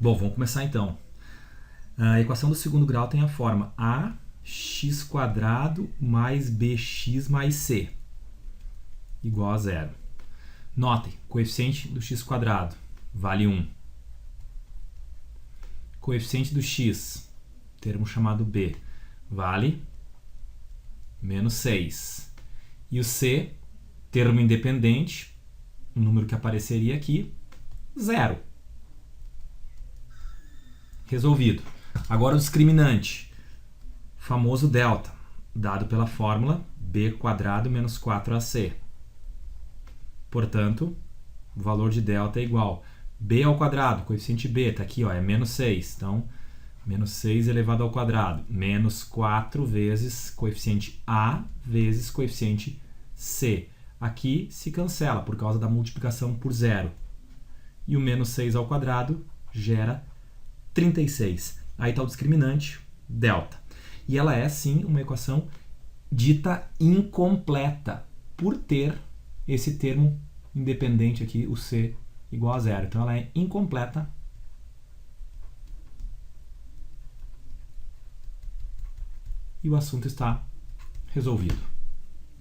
Bom, vamos começar então. A equação do segundo grau tem a forma ax² mais bx mais c igual a zero. Notem, coeficiente do x² vale 1. Coeficiente do x, termo chamado b, vale menos 6. E o c, termo independente, o número que apareceria aqui, 0. Resolvido. Agora o discriminante, famoso delta, dado pela fórmula b² menos 4ac. Portanto, o valor de delta é igual a b ao quadrado, coeficiente b, está aqui, ó, é menos 6. Então, menos 6 elevado ao quadrado, menos 4 vezes coeficiente a vezes coeficiente c. Aqui se cancela por causa da multiplicação por zero. E o menos 6 ao quadrado gera 36. Aí está o discriminante, delta. E ela é, sim, uma equação dita incompleta, por ter esse termo independente aqui, o c igual a zero. Então, ela é incompleta. E o assunto está resolvido.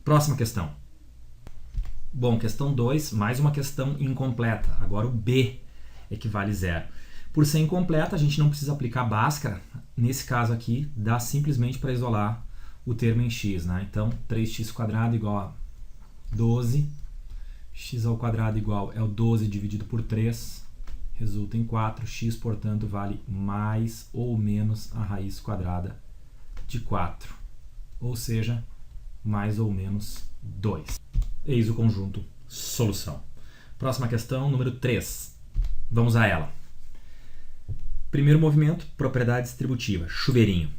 Próxima questão. Bom, questão 2, mais uma questão incompleta. Agora o b equivale a zero. Por ser incompleta, a gente não precisa aplicar Bhaskara. Nesse caso aqui, dá simplesmente para isolar o termo em x, né? Então, 3x² igual a 12. X ao quadrado igual é o 12 dividido por 3. Resulta em 4. X, portanto, vale mais ou menos a raiz quadrada de 4. Ou seja, mais ou menos 2. Eis o conjunto solução. Próxima questão, número 3. Vamos a ela. Primeiro movimento, propriedade distributiva, chuveirinho.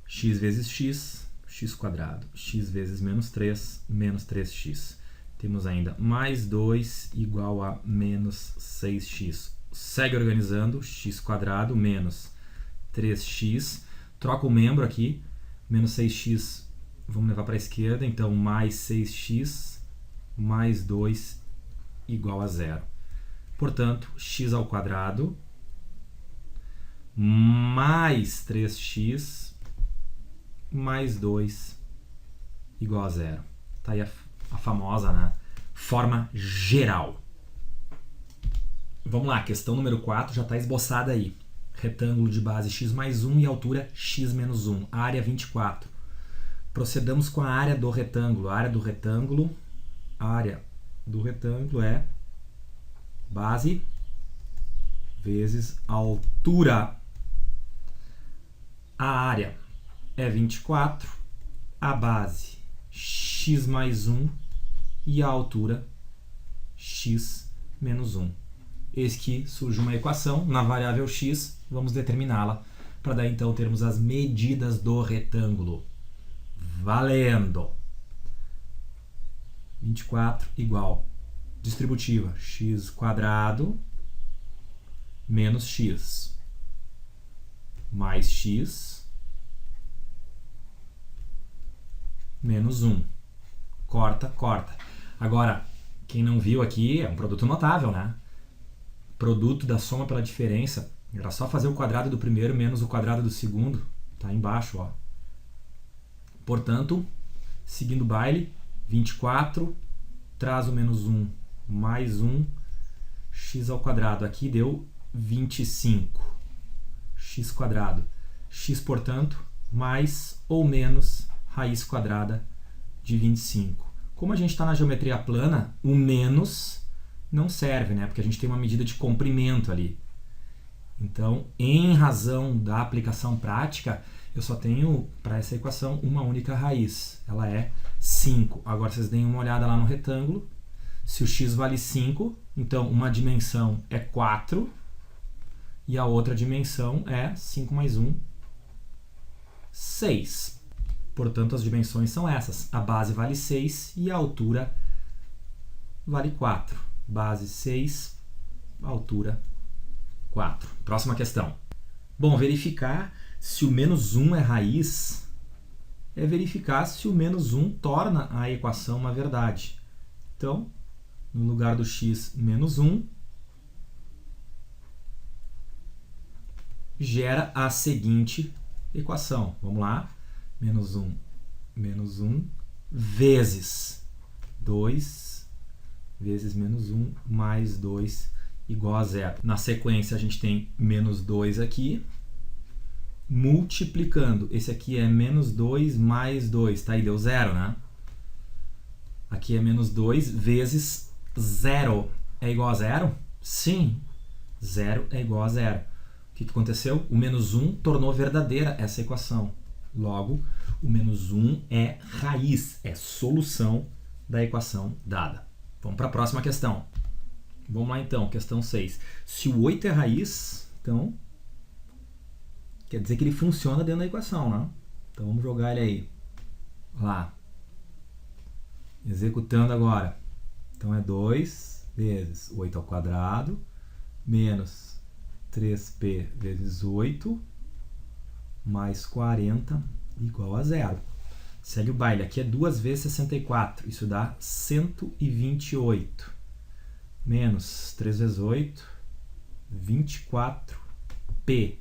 X vezes x, x². X vezes menos 3, menos 3x. Temos ainda mais 2 igual a menos 6x. Segue organizando, x² menos 3x. Troca o membro aqui, menos 6x, vamos levar para a esquerda. Então, mais 6x mais 2 igual a zero. Portanto, x² mais 3x mais 2 igual a zero. Está aí a famosa, né, forma geral. Vamos lá, questão número 4 já está esboçada aí. Retângulo de base x mais 1 e altura x menos 1. Área 24. Procedamos com a área do retângulo. A área do retângulo é base vezes altura. A área é 24, a base x mais 1 e a altura x menos 1. Eis que surge uma equação na variável x, vamos determiná-la, para daí então termos as medidas do retângulo. Valendo! 24 igual, distributiva, x² menos x mais x menos 1. Corta, corta. Agora, quem não viu aqui, é um produto notável, né? Produto da soma pela diferença. Era só fazer o quadrado do primeiro menos o quadrado do segundo. Tá embaixo, ó. Portanto, seguindo o baile, 24, traz o menos 1, mais 1, x². Aqui deu 25. x². X, portanto, mais ou menos raiz quadrada de 25. Como a gente está na geometria plana, o menos não serve, né? Porque a gente tem uma medida de comprimento ali. Então, em razão da aplicação prática, eu só tenho, para essa equação, uma única raiz. Ela é 5. Agora, vocês deem uma olhada lá no retângulo. Se o x vale 5, então uma dimensão é 4 e a outra dimensão é 5 mais 1, 6. Portanto, as dimensões são essas. A base vale 6 e a altura vale 4. Base 6, altura 4. Próxima questão. Bom, verificar se o menos 1 é raiz é verificar se o menos 1 torna a equação uma verdade. Então, no lugar do x menos 1, gera a seguinte equação. Vamos lá. Menos 1 vezes 2 vezes menos 1 mais 2 igual a 0. Na sequência, a gente tem menos 2 aqui, multiplicando. Esse aqui é menos 2 mais 2, tá aí, deu 0, né? Aqui é menos 2 vezes 0. É igual a 0? Sim, 0 é igual a 0. O que aconteceu? O menos 1 tornou verdadeira essa equação. Logo, o menos 1 é raiz, é solução da equação dada. Vamos para a próxima questão. Vamos lá então, questão 6. Se o 8 é raiz, então quer dizer que ele funciona dentro da equação, né? Então vamos jogar ele aí. Lá. Executando agora. Então é 2 vezes 8 ao quadrado menos 3p vezes 8 mais 40 igual a 0. Segue o baile. Aqui é 2 vezes 64. Isso dá 128. Menos 3 vezes 8, 24p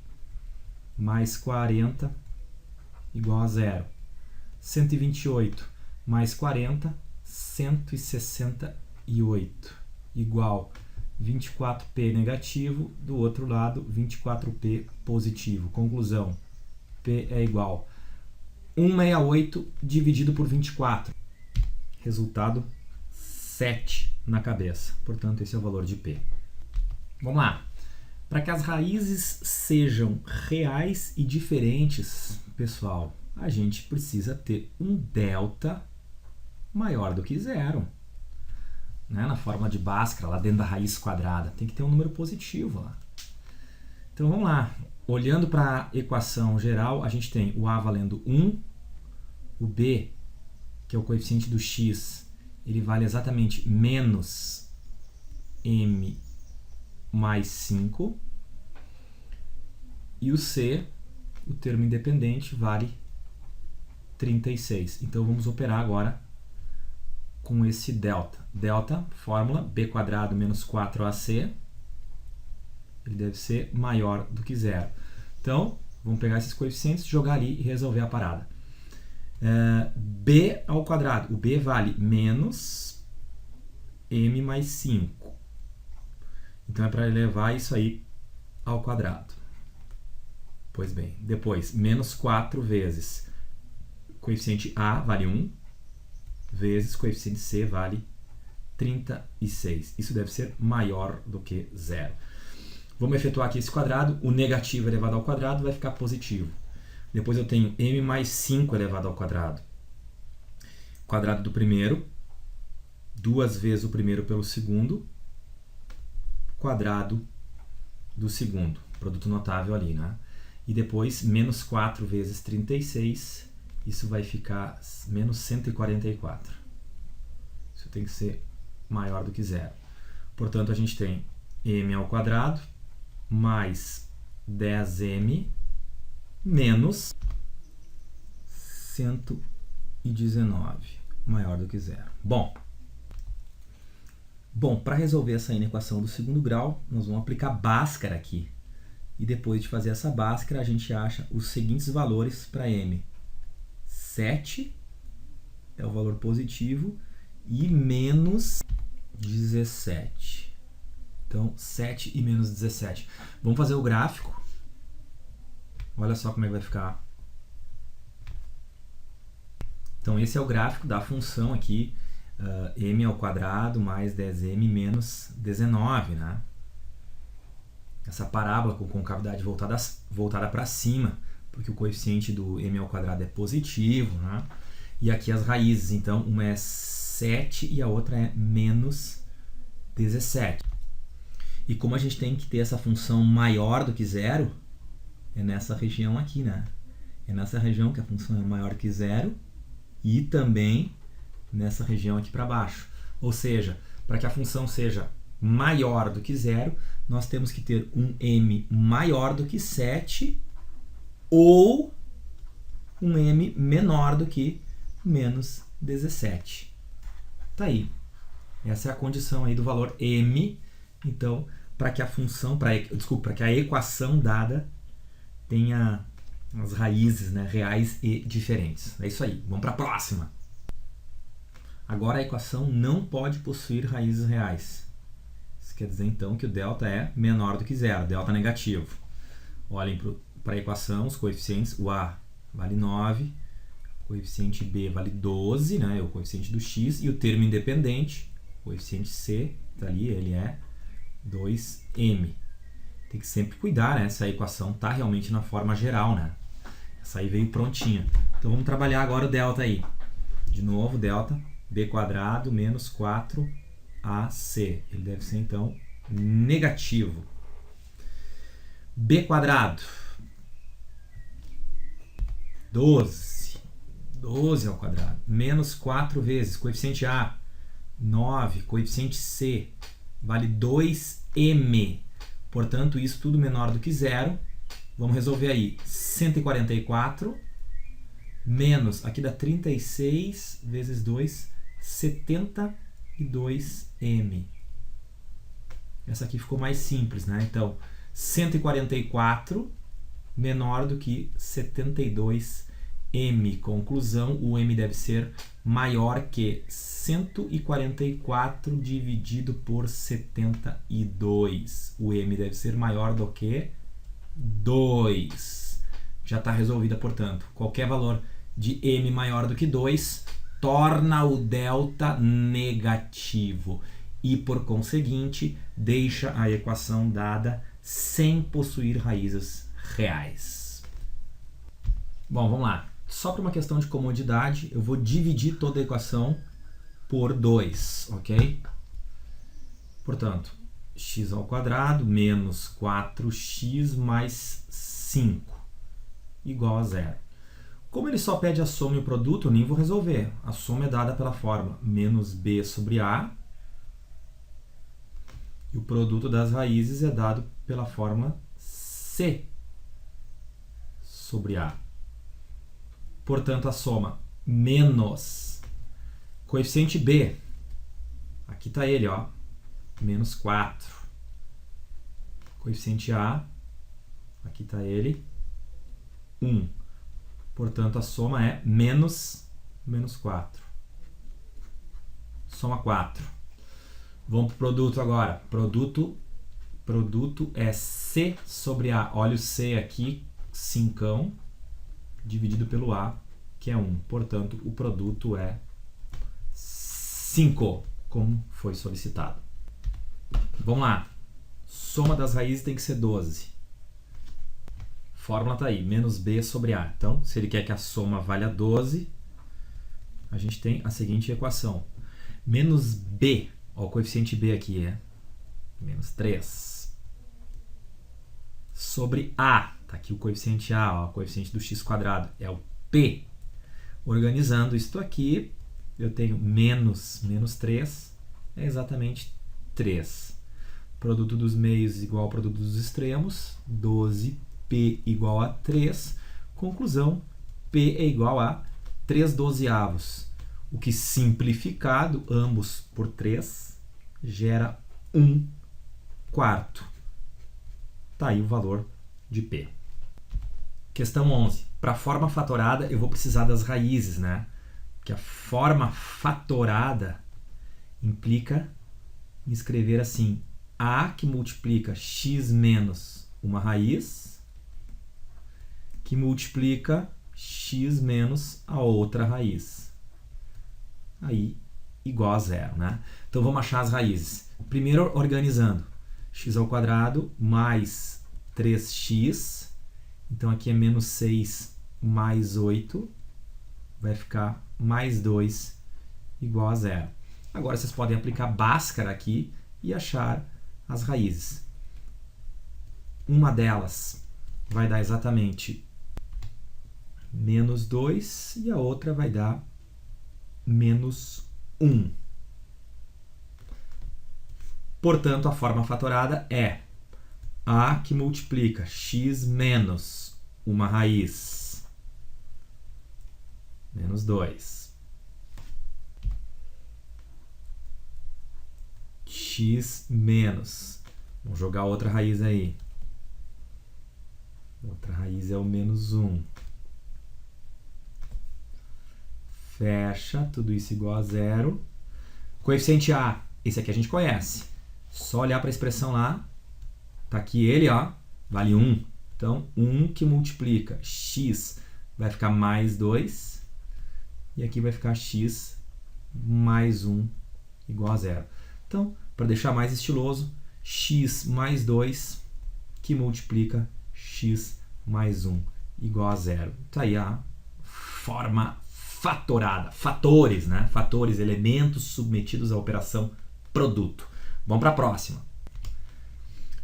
mais 40 igual a 0. 128 mais 40, 168 igual 24p negativo, do outro lado 24p positivo. Conclusão, p é igual a 168 dividido por 24. Resultado 7 na cabeça. Portanto, esse é o valor de p. Vamos lá. Para que as raízes sejam reais e diferentes, pessoal, a gente precisa ter um delta maior do que 0. Né? Na forma de Bhaskara, lá dentro da raiz quadrada, tem que ter um número positivo lá. Então, vamos lá. Olhando para a equação geral, a gente tem o a valendo 1, o b, que é o coeficiente do x, ele vale exatamente menos m mais 5. E o c, o termo independente, vale 36. Então, vamos operar agora com esse delta. Delta, fórmula, b² menos 4ac, ele deve ser maior do que 0. Então, vamos pegar esses coeficientes, jogar ali e resolver a parada. B ao quadrado. O b vale menos m mais 5. Então, é para elevar isso aí ao quadrado. Pois bem, depois, menos 4 vezes coeficiente a vale 1, vezes coeficiente c vale 36. Isso deve ser maior do que 0. Vamos efetuar aqui esse quadrado. O negativo elevado ao quadrado vai ficar positivo. Depois eu tenho m mais 5 elevado ao quadrado. Quadrado do primeiro, 2 vezes o primeiro pelo segundo, quadrado do segundo. Produto notável ali, né? E depois, menos 4 vezes 36, isso vai ficar menos 144. Isso tem que ser maior do que 0. Portanto, a gente tem m ao quadrado mais 10m menos 119, maior do que 0. Bom, para resolver essa inequação do segundo grau, nós vamos aplicar Bhaskara aqui. E depois de fazer essa Bhaskara, a gente acha os seguintes valores para m. 7 é o valor positivo e menos 17. Então, 7 e menos 17. Vamos fazer o gráfico. Olha só como é que vai ficar. Então, esse é o gráfico da função aqui, m ao quadrado mais 10m menos 19, né? Essa parábola com concavidade voltada para cima, porque o coeficiente do m ao quadrado é positivo, né? E aqui as raízes, então, uma é 7 e a outra é menos 17. E como a gente tem que ter essa função maior do que 0, é nessa região aqui, né? É nessa região que a função é maior que 0 e também nessa região aqui para baixo. Ou seja, para que a função seja maior do que 0, nós temos que ter um m maior do que 7 ou um m menor do que menos 17. Tá aí. Essa é a condição aí do valor m. Então, para que a função, para que a equação dada tenha as raízes, né, reais e diferentes. É isso aí. Vamos para a próxima. Agora a equação não pode possuir raízes reais. Isso quer dizer então que o delta é menor do que zero, delta negativo. Olhem para a equação, os coeficientes, o A vale 9, o coeficiente B vale 12, né, é o coeficiente do x, e o termo independente, o coeficiente C, está ali, ele é 2m. Tem que sempre cuidar, né, se a equação está realmente na forma geral, né? Essa aí veio prontinha. Então vamos trabalhar agora o delta aí. De novo, delta b² menos 4ac. Ele deve ser, então, negativo. b², 12. 12 ao quadrado. Menos 4 vezes. Coeficiente A, 9. Coeficiente C, vale 2m. Portanto, isso tudo menor do que zero. Vamos resolver aí. 144 menos, aqui dá 36 vezes 2, 72m. Essa aqui ficou mais simples, né? Então, 144 menor do que 72m. Conclusão, o m deve ser maior que 144 dividido por 72. O m deve ser maior do que 2. Já está resolvida, portanto. Qualquer valor de m maior do que 2 torna o delta negativo e, por conseguinte, deixa a equação dada sem possuir raízes reais. Bom, vamos lá. Só para uma questão de comodidade, eu vou dividir toda a equação por 2, ok? Portanto, x² menos 4x mais 5 igual a zero. Como ele só pede a soma e o produto, eu nem vou resolver. A soma é dada pela fórmula menos b sobre a e o produto das raízes é dado pela fórmula c sobre a. Portanto, a soma menos coeficiente b, aqui está ele, ó, menos 4. Coeficiente a, aqui está ele, 1. Portanto, a soma é menos 4. Soma 4. Vamos para o produto agora. Produto é C sobre A. Olha o C aqui, 5, dividido pelo A, que é 1. Portanto, o produto é 5, como foi solicitado. Vamos lá. Soma das raízes tem que ser 12. Fórmula está aí, menos b sobre a. Então, se ele quer que a soma valha 12, a gente tem a seguinte equação. Menos b, ó, o coeficiente b aqui é menos 3. Sobre a, está aqui o coeficiente a, ó, o coeficiente do x², é o p. Organizando isto aqui, eu tenho menos 3, é exatamente 3. Produto dos meios igual ao produto dos extremos, 12 P igual a 3, conclusão, P é igual a 3/12, o que simplificado, ambos por 3, gera 1/4. Está aí o valor de P. Questão 11. Para a forma fatorada, eu vou precisar das raízes, né? Porque a forma fatorada implica em escrever assim, A que multiplica x menos uma raiz, que multiplica x menos a outra raiz. Aí, igual a zero, né? Então, vamos achar as raízes. Primeiro, organizando. x² mais 3x. Então, aqui é menos 6 mais 8. Vai ficar mais 2 igual a zero. Agora, vocês podem aplicar Bhaskara aqui e achar as raízes. Uma delas vai dar exatamente menos 2 e a outra vai dar menos 1. Portanto, a forma fatorada é A que multiplica x menos uma raiz, menos 2. X menos, vamos jogar outra raiz aí, Outra raiz é o menos 1. Fecha, tudo isso igual a 0. Coeficiente A, esse aqui a gente conhece. Só olhar para a expressão lá. Tá aqui ele, ó, vale 1. Então, 1 que multiplica x vai ficar mais 2. E aqui vai ficar x mais 1 igual a 0. Então, para deixar mais estiloso, x mais 2 que multiplica x mais 1 igual a 0. Tá aí a forma fatorada. Fatores, né? Fatores, elementos submetidos à operação produto. Vamos para a próxima.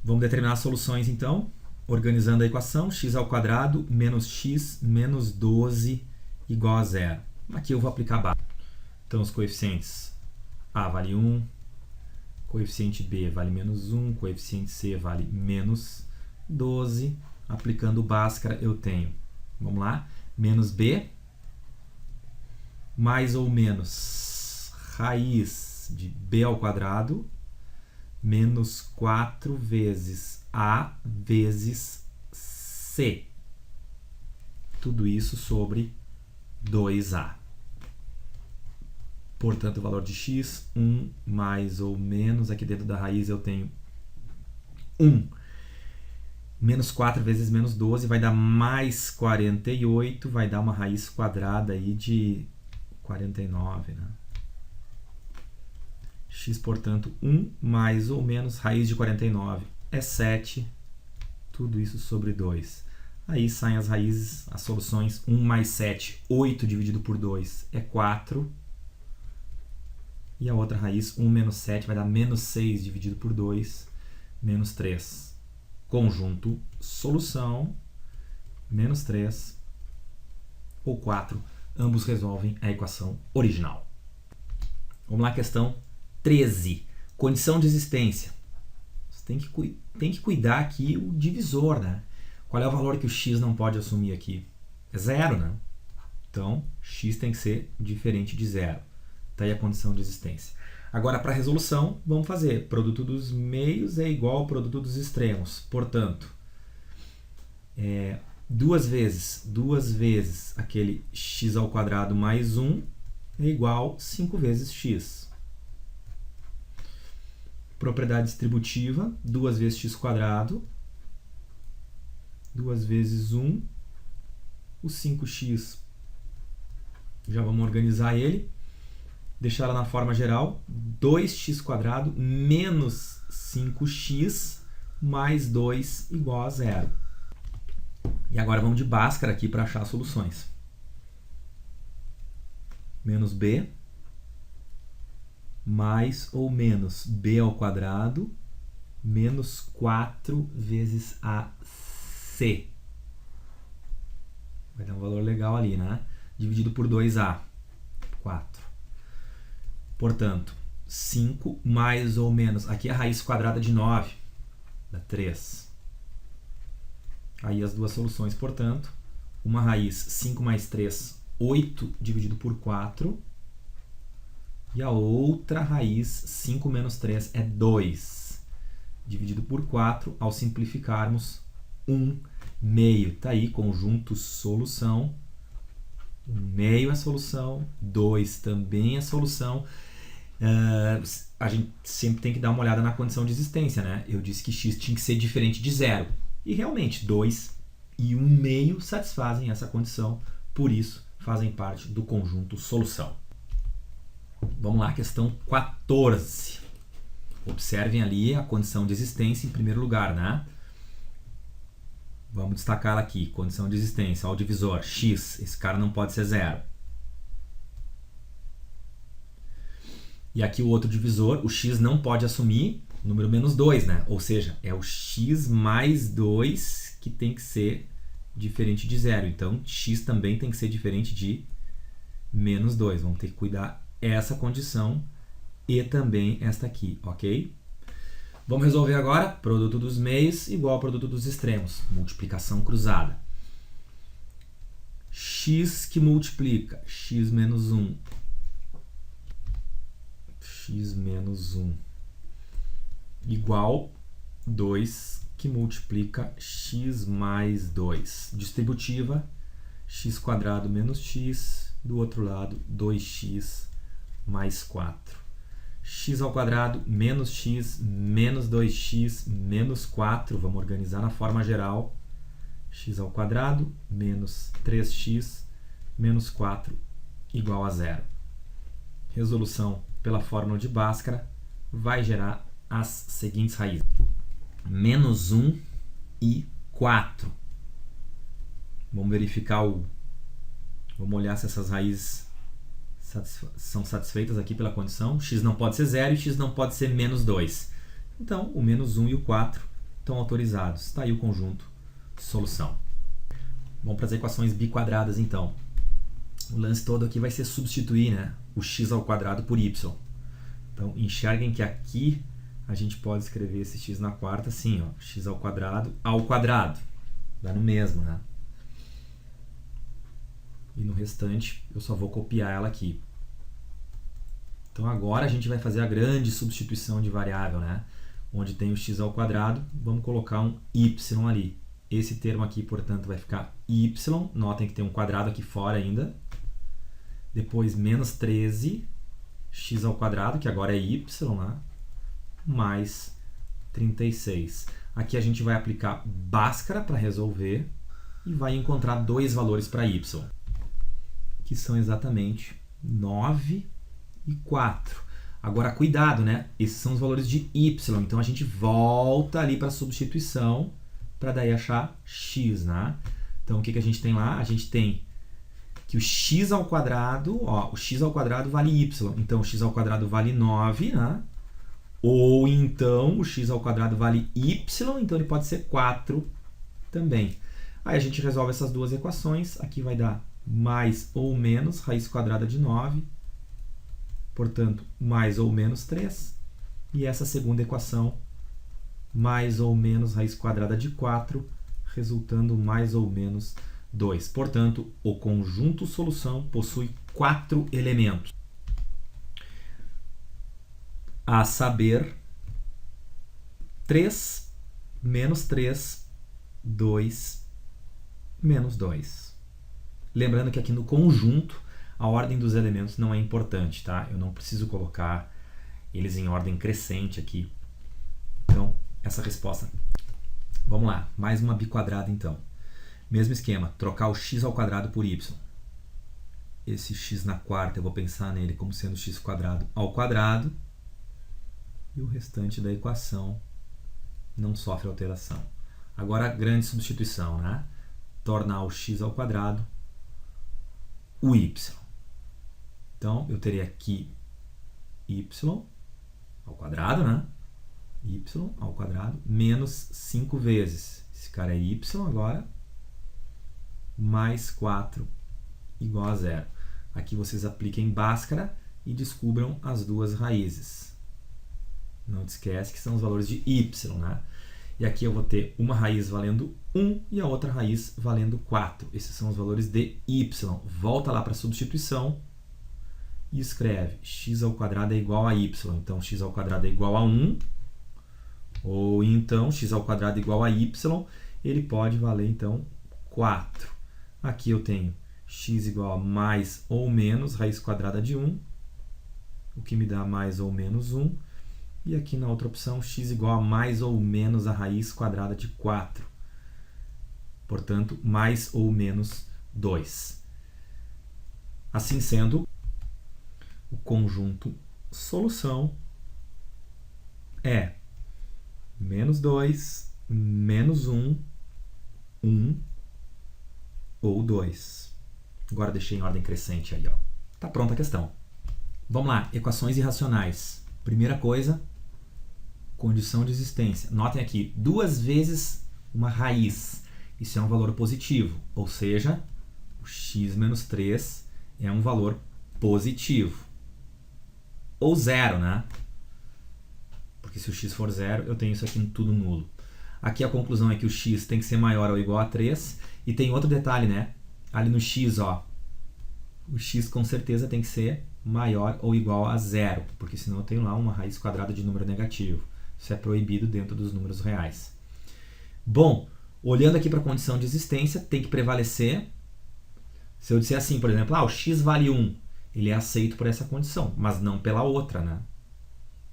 Vamos determinar as soluções, então, organizando a equação. X ao quadrado menos x menos 12 igual a 0. Aqui eu vou aplicar a base. Então, os coeficientes A vale 1, coeficiente B vale menos 1, coeficiente C vale menos 12. Aplicando Bhaskara, eu tenho, vamos lá, menos B, mais ou menos raiz de B ao quadrado, menos 4 vezes A vezes C. Tudo isso sobre 2A. Portanto, o valor de x, 1 mais ou menos, aqui dentro da raiz eu tenho 1. Menos 4 vezes menos 12 vai dar mais 48, vai dar uma raiz quadrada aí de 49, né? X, portanto, 1 mais ou menos raiz de 49 é 7, tudo isso sobre 2. Aí saem as raízes, as soluções, 1 mais 7, 8 dividido por 2 é 4. E a outra raiz, 1 menos 7, vai dar menos 6 dividido por 2, menos 3. Conjunto, solução, menos 3 ou 4. Ambos resolvem a equação original. Vamos lá, questão 13. Condição de existência. Você tem que cuidar aqui o divisor, né? Qual é o valor que o x não pode assumir aqui? É 0, né? Então, x tem que ser diferente de 0. Está aí a condição de existência. Agora, para a resolução, vamos fazer. Produto dos meios é igual ao produto dos extremos. Portanto, duas vezes aquele x ao quadrado mais 1 é igual a 5 vezes x. Propriedade distributiva, 2 vezes x quadrado, 2 vezes 1, o 5x, já vamos organizar ele. Deixar ela na forma geral, 2x quadrado menos 5x mais 2 igual a 0. E agora vamos de Bhaskara aqui para achar as soluções. Menos b, mais ou menos b ao quadrado, menos 4 vezes ac. Vai dar um valor legal ali, né? Dividido por 2a, 4. Portanto, 5 mais ou menos, aqui é a raiz quadrada de 9, dá 3. Aí as duas soluções, portanto, uma raiz 5 mais 3, 8 dividido por 4. E a outra raiz, 5 menos 3, é 2. Dividido por 4, ao simplificarmos, 1 meio. Está aí, conjunto solução. 1 meio é solução, 2 também é solução. A gente sempre tem que dar uma olhada na condição de existência, né? Eu disse que x tinha que ser diferente de 0. E realmente, 2 e 1 meio satisfazem essa condição, por isso fazem parte do conjunto solução. Vamos lá, questão 14. Observem ali a condição de existência em primeiro lugar, né? Vamos destacá-la aqui. Condição de existência, ó, o divisor, x. Esse cara não pode ser 0. E aqui o outro divisor, o x não pode assumir o número menos 2, né? Ou seja, é o x mais 2 que tem que ser diferente de 0. Então, x também tem que ser diferente de menos 2. Vamos ter que cuidar essa condição e também esta aqui, ok? Vamos resolver agora. Produto dos meios igual ao produto dos extremos. Multiplicação cruzada. X que multiplica x menos 1. X menos 1 igual 2 que multiplica x mais 2. Distributiva, x² menos x, do outro lado 2x mais 4. x² menos x menos 2x menos 4, vamos organizar na forma geral, x² menos 3x menos 4 igual a 0. Resolução pela fórmula de Bhaskara vai gerar as seguintes raízes. Menos 1 e 4. Vamos verificar Vamos olhar se essas raízes são satisfeitas aqui pela condição. X não pode ser 0 e x não pode ser menos 2. Então, o menos 1 e o 4 estão autorizados. Está aí o conjunto solução. Vamos para as equações biquadradas, então. O lance todo aqui vai ser substituir, né, o x² por y. Então, enxerguem que aqui a gente pode escrever esse x na quarta assim, ó, x² ao quadrado. Dá no mesmo, né? E no restante eu só vou copiar ela aqui. Então agora a gente vai fazer a grande substituição de variável, né? Onde tem o x², vamos colocar um y ali. Esse termo aqui, portanto, vai ficar y. Notem que tem um quadrado aqui fora ainda. Depois menos 13 x², que agora é y, né? Mais 36. Aqui a gente vai aplicar Bhaskara para resolver e vai encontrar dois valores para y, que são exatamente 9 e 4. Agora, cuidado, né? Esses são os valores de y, então a gente volta ali para a substituição para daí achar x, né? Então, o que a gente tem lá? A gente tem que o x², ó, o x² vale y, então o x² vale 9, né? Ou então o x² vale y, então ele pode ser 4 também. Aí a gente resolve essas duas equações, aqui vai dar mais ou menos raiz quadrada de 9, portanto, mais ou menos 3, e essa segunda equação, mais ou menos raiz quadrada de 4, resultando mais ou menos 2. Portanto, o conjunto solução possui 4 elementos, a saber, 3, menos 3, 2, menos 2. Lembrando que aqui no conjunto, a ordem dos elementos não é importante, tá? Eu não preciso colocar eles em ordem crescente aqui. Então, essa resposta. Vamos lá, mais uma biquadrada então. Mesmo esquema, trocar o x² por y. Esse x na quarta eu vou pensar nele como sendo x² ao quadrado. E o restante da equação não sofre alteração. Agora a grande substituição, né? Tornar o x² o y. Então, eu teria aqui y ao quadrado, né? Y ao quadrado menos 5 vezes. Esse cara é y agora, mais 4 igual a 0. Aqui vocês apliquem Bhaskara e descubram as duas raízes. Não te esquece que são os valores de y, né? E aqui eu vou ter uma raiz valendo 1 e a outra raiz valendo 4. Esses são os valores de y. Volta lá para a substituição e escreve x² é igual a y. Então, x² é igual a 1. Ou então, x² é igual a y. Ele pode valer, então, 4. Aqui eu tenho x igual a mais ou menos raiz quadrada de 1. O que me dá mais ou menos 1. E aqui na outra opção, x igual a mais ou menos a raiz quadrada de 4. Portanto, mais ou menos 2. Assim sendo, o conjunto solução é menos 2, menos 1, 1 ou 2. Agora deixei em ordem crescente aí, ó. Tá pronta a questão. Vamos lá, equações irracionais. Primeira coisa, condição de existência. Notem aqui, 2 vezes uma raiz. Isso é um valor positivo, ou seja, o x menos 3 é um valor positivo. Ou 0, né? Porque se o x for 0, eu tenho isso aqui tudo nulo. Aqui a conclusão é que o x tem que ser maior ou igual a 3. E tem outro detalhe, né? Ali no x, ó, o x com certeza tem que ser maior ou igual a 0, porque senão eu tenho lá uma raiz quadrada de número negativo. Isso é proibido dentro dos números reais. Bom, olhando aqui para a condição de existência, tem que prevalecer. Se eu disser assim, por exemplo, o x vale 1, ele é aceito por essa condição, mas não pela outra, né?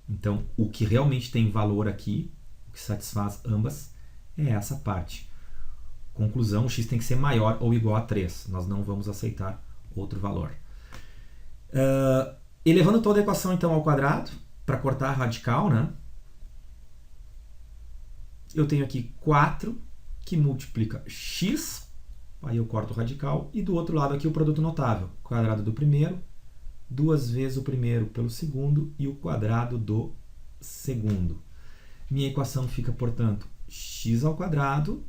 Então, o que realmente tem valor aqui, o que satisfaz ambas, é essa parte. Conclusão, o x tem que ser maior ou igual a 3. Nós não vamos aceitar outro valor. Elevando toda a equação, então, ao quadrado, para cortar a radical, né? Eu tenho aqui 4, que multiplica x, aí eu corto o radical, e do outro lado aqui o produto notável, quadrado do primeiro, 2 vezes o primeiro pelo segundo, e o quadrado do segundo. Minha equação fica, portanto, x ao quadrado,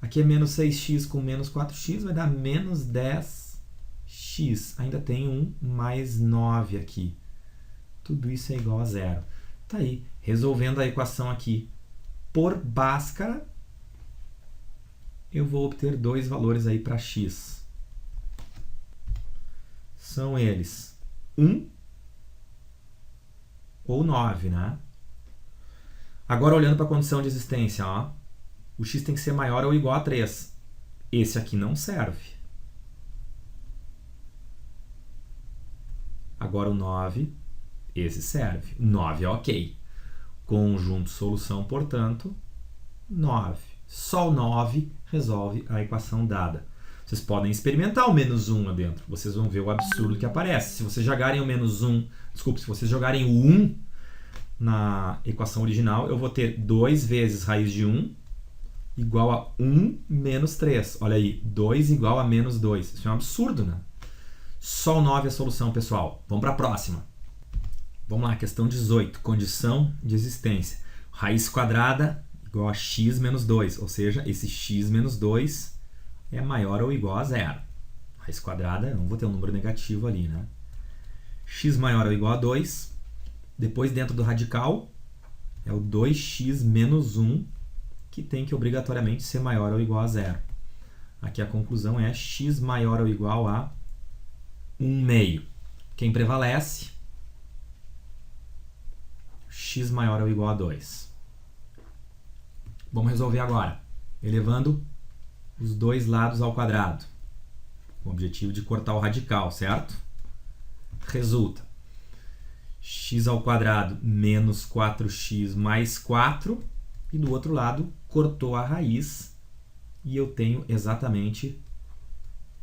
aqui é menos 6x com menos 4x, vai dar menos 10x. Ainda tem um mais 9 aqui. Tudo isso é igual a zero. Tá aí, resolvendo a equação aqui por Bhaskara, eu vou obter dois valores aí para x. São eles 1 ou 9, né? Agora, olhando para a condição de existência, ó, o x tem que ser maior ou igual a 3. Esse aqui não serve. Agora o 9, esse serve. 9 é ok. Conjunto solução, portanto, 9. Só o 9 resolve a equação dada. Vocês podem experimentar o menos 1 lá dentro. Vocês vão ver o absurdo que aparece. Se vocês jogarem o menos 1, desculpe, se vocês jogarem o 1 na equação original, eu vou ter 2 vezes raiz de 1 igual a 1 menos 3. Olha aí, 2 igual a menos 2. Isso é um absurdo, né? Só o 9 é a solução, pessoal. Vamos para a próxima. Vamos lá, questão 18. Condição de existência. Raiz quadrada igual a x menos 2. Ou seja, esse x menos 2 é maior ou igual a zero. Raiz quadrada, eu não vou ter um número negativo ali, né? X maior ou igual a 2. Depois, dentro do radical, é o 2x menos 1, que tem que obrigatoriamente ser maior ou igual a zero. Aqui a conclusão é x maior ou igual a 1/2. Quem prevalece? X maior ou igual a 2. Vamos resolver agora, elevando os dois lados ao quadrado, com o objetivo de cortar o radical, certo? Resulta x ao quadrado menos 4x mais 4, e do outro lado cortou a raiz, e eu tenho exatamente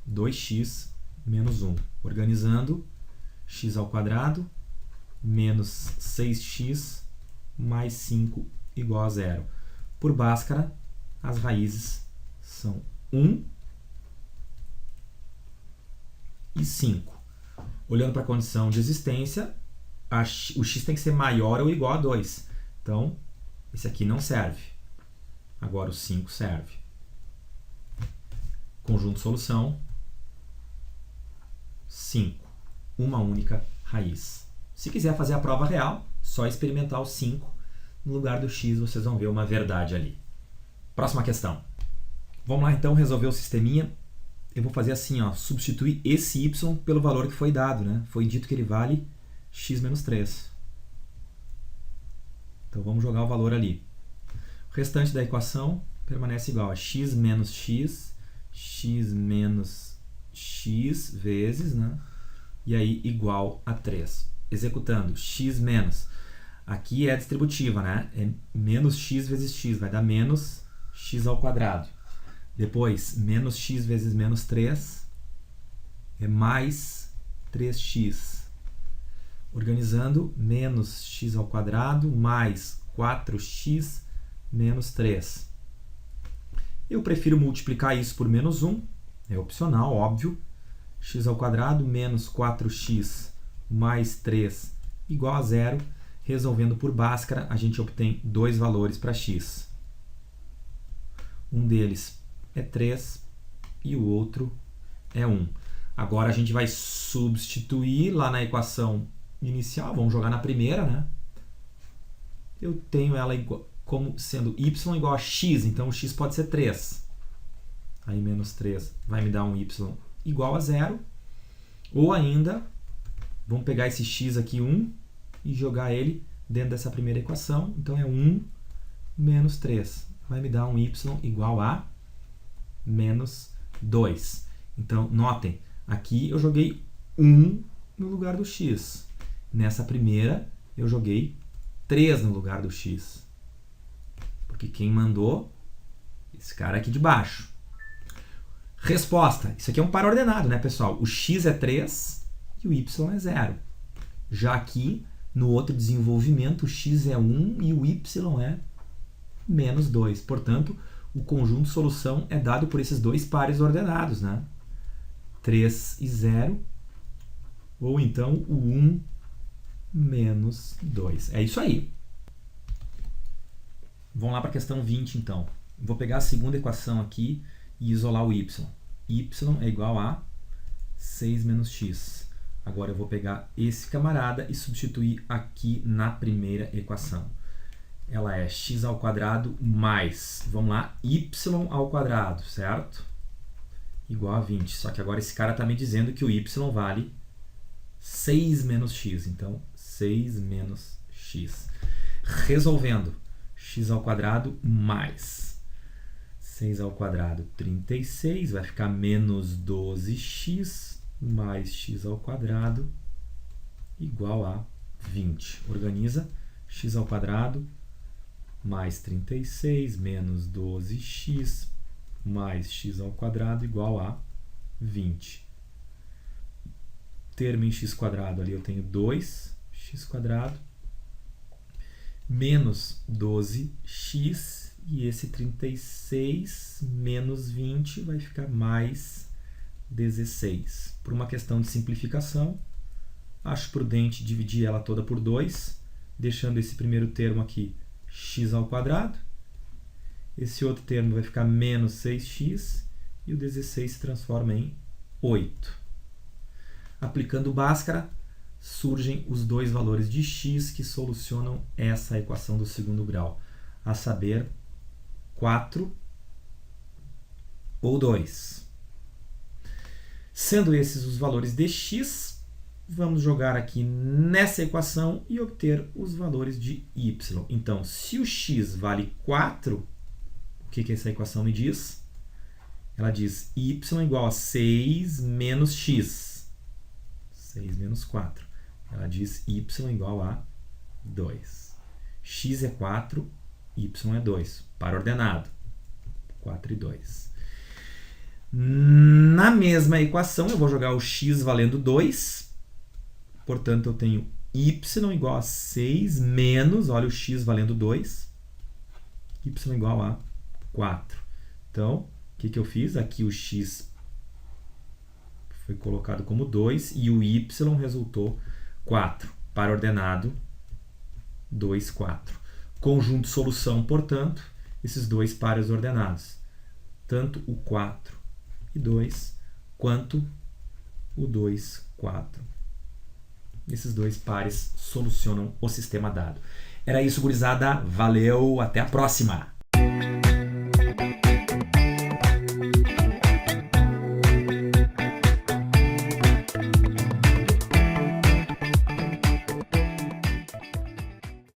2x menos 1. Organizando, x ao quadrado menos 6x mais 5 igual a zero. Por Bhaskara, as raízes são 1 e 5. Olhando para a condição de existência, o x tem que ser maior ou igual a 2. Então, esse aqui não serve. Agora o 5 serve. Conjunto solução, 5. Uma única raiz. Se quiser fazer a prova real, só experimentar o 5. No lugar do x, vocês vão ver uma verdade ali. Próxima questão. Vamos lá, então, resolver o sisteminha. Eu vou fazer assim, ó, substituir esse y pelo valor que foi dado, né? Foi dito que ele vale x menos 3. Então, vamos jogar o valor ali. O restante da equação permanece igual a x menos x menos x vezes, né? E aí, igual a 3. Executando, x menos. Aqui é a distributiva, né? É menos x vezes x, vai dar menos x ao quadrado. Depois, menos x vezes menos 3 é mais 3x. Organizando, menos x ao quadrado mais 4x menos 3. Eu prefiro multiplicar isso por menos 1, é opcional, óbvio. X ao quadrado menos 4x mais 3 igual a zero. Resolvendo por Bhaskara, a gente obtém dois valores para x. Um deles é 3 e o outro é 1. Agora a gente vai substituir lá na equação inicial, vamos jogar na primeira, né? Eu tenho ela como sendo y igual a x, então o x pode ser 3. Aí menos 3 vai me dar um y igual a zero. Ou ainda, vamos pegar esse x aqui, 1, e jogar ele dentro dessa primeira equação. Então é 1 menos 3. vai me dar um y igual a menos 2. Então, notem, aqui eu joguei 1 no lugar do x. Nessa primeira, eu joguei 3 no lugar do x. Porque quem mandou? Esse cara aqui de baixo. Resposta. Isso aqui é um par ordenado, né, pessoal? O x é 3 e o y é 0. Já aqui, no outro desenvolvimento, o x é 1 e o y é menos 2. Portanto, o conjunto solução é dado por esses dois pares ordenados, né? 3 e 0, ou então o 1 menos 2. É isso aí. Vamos lá para a questão 20, então. Vou pegar a segunda equação aqui e isolar o y. y é igual a 6 menos x. Agora eu vou pegar esse camarada e substituir aqui na primeira equação. Ela é x ao quadrado mais, vamos lá, y ao quadrado, certo? Igual a 20. Só que agora esse cara está me dizendo que o y vale 6 menos x. Então, 6 menos x. Resolvendo, x ao quadrado mais 6 ao quadrado, 36, vai ficar menos 12x mais x ao quadrado igual a 20. Organiza, x ao quadrado mais 36 menos 12x mais x ao quadrado igual a 20. Termo em x quadrado ali eu tenho 2x quadrado menos 12x e esse 36 menos 20 vai ficar mais 16. Por uma questão de simplificação, acho prudente dividir ela toda por 2, deixando esse primeiro termo aqui x ao quadrado. Esse outro termo vai ficar menos 6x e o 16 se transforma em 8. Aplicando Bhaskara, surgem os dois valores de x que solucionam essa equação do segundo grau, a saber, 4 ou 2. Sendo esses os valores de x, vamos jogar aqui nessa equação e obter os valores de y. Então, se o x vale 4, o que essa equação me diz? Ela diz y igual a 6 menos x. 6 menos 4. Ela diz y igual a 2. X é 4, y é 2. Par ordenado. 4 e 2. Na mesma equação, eu vou jogar o x valendo 2. Portanto, eu tenho y igual a 6 menos, olha o x valendo 2, y igual a 4. Então, o que eu fiz? Aqui o x foi colocado como 2 e o y resultou 4. Par ordenado, 2, 4. Conjunto solução, portanto, esses dois pares ordenados. Tanto o 4 e 2, quanto o 2, 4. Esses dois pares solucionam o sistema dado. Era isso, gurizada. Valeu, até a próxima!